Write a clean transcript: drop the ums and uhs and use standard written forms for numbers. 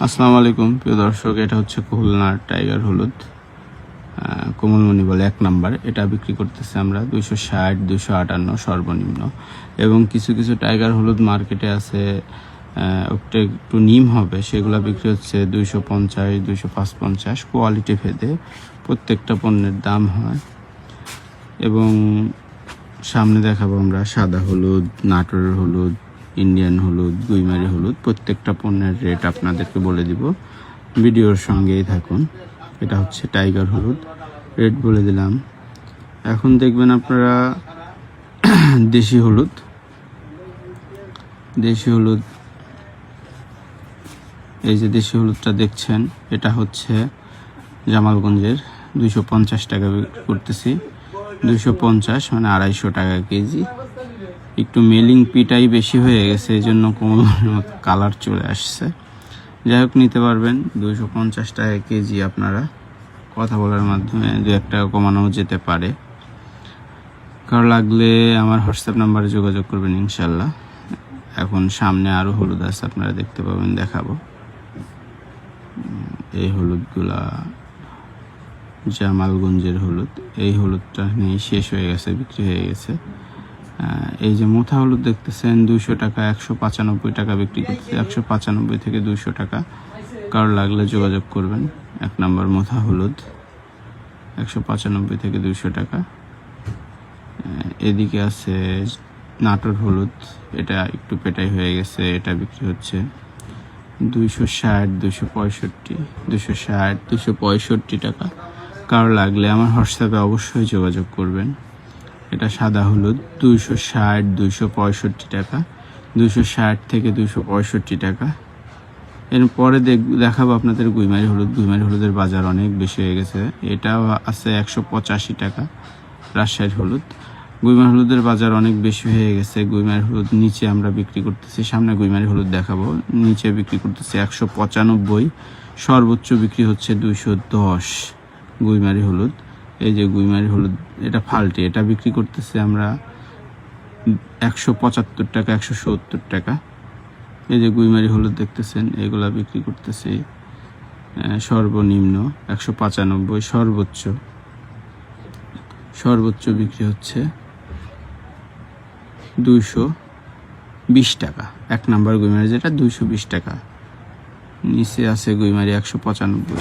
আসসালামু আলাইকুম প্রিয় দর্শক, এটা হচ্ছে খুলনার টাইগার হলুদ কোমলমণি বলে 1 নাম্বার। এটা বিক্রি করতেছে আমরা 260, 258 সর্বনিম্ন। এবং কিছু কিছু টাইগার হলুদ মার্কেটে আছে, ওটা একটু নিম হবে, সেগুলো বিক্রি হচ্ছে 250, 255 কোয়ালিটি ভেদে প্রত্যেকটা পণ্যের দাম হয়। এবং সামনে দেখাবো আমরা সাদা হলুদ, নাটোরের হলুদ, ইন্ডিয়ান হলুদ, গুইমারি হলুদ, প্রত্যেকটা পণ্যের রেট আপনাদেরকে বলে দিব। ভিডিওর সঙ্গেই থাকুন। এটা হচ্ছে টাইগার হলুদ, রেট বলে দিলাম। এখন দেখবেন আপনারা দেশি হলুদ। এই যে দেশি হলুদটা দেখছেন, এটা হচ্ছে জামালগঞ্জের 250 টাকা বিক্রি করতেছি। 250 মানে 250 টাকা কেজি। একটু মেলিং পিটাই বেশি হয়ে গেছে, এই জন্য কালার চলে আসছে। যাই হোক, নিতে পারবেন 250 টাকা কেজি। আপনারা কথা বলার মাধ্যমে 2-1 টাকা কমানো যেতে পারে। কারো লাগলে আমার হোয়াটসঅ্যাপ নাম্বারে যোগাযোগ করবেন ইনশাল্লাহ। এখন সামনে আরও হলুদ আছে, আপনারা দেখতে পাবেন, দেখাবো। এই হলুদগুলা জামালগঞ্জের হলুদ। এই হলুদটা নিয়ে শেষ হয়ে গেছে, বিক্রি হয়ে গেছে। এই যে মোথা হলুদ দেখতেছেন 200 টাকা, 195 টাকা বিক্রি করতেছে। 195 থেকে 200 টাকা। কারো লাগলে যোগাযোগ করবেন। 1 নাম্বার মোথা হলুদ 195 থেকে 200 টাকা। এদিকে আছে নাটোর হলুদ, এটা একটু পেটাই হয়ে গেছে, এটা বিক্রি হচ্ছে 260, 265 টাকা। কারো লাগলে আমার হোয়াটসঅ্যাপে অবশ্যই যোগাযোগ করবেন। এটা সাদা হলুদ 260, 265 টাকা, 260 থেকে 265 টাকা। এরপরে দেখাবো আপনাদের গুইমারি হলুদ। গুইমারি হলুদের বাজার অনেক বেশি হয়ে গেছে। এটাও আছে 185 টাকা। রাজশাহীর হলুদ, গুইমারি হলুদের বাজার অনেক বেশি হয়ে গেছে। গুইমারি হলুদ নিচে আমরা বিক্রি করতেছি, সামনে গুইমারি হলুদ দেখাবো। নিচে বিক্রি করতেছি 195, সর্বোচ্চ বিক্রি হচ্ছে 210 গুইমারি হলুদ। এই যে গুইমারি হলুদ, এটা ফাল্টি, এটা বিক্রি করতেছি আমরা 175 টাকা, 170 টাকা। এই যে গুইমারি হলুদ দেখতেছেন, এগুলা বিক্রি করতেছি সর্বনিম্ন 195, সর্বোচ্চ বিক্রি হচ্ছে 220 টাকা। 1 নাম্বার গুইমারি যেটা 220 টাকা। নিচে আছে গুইমারি 195।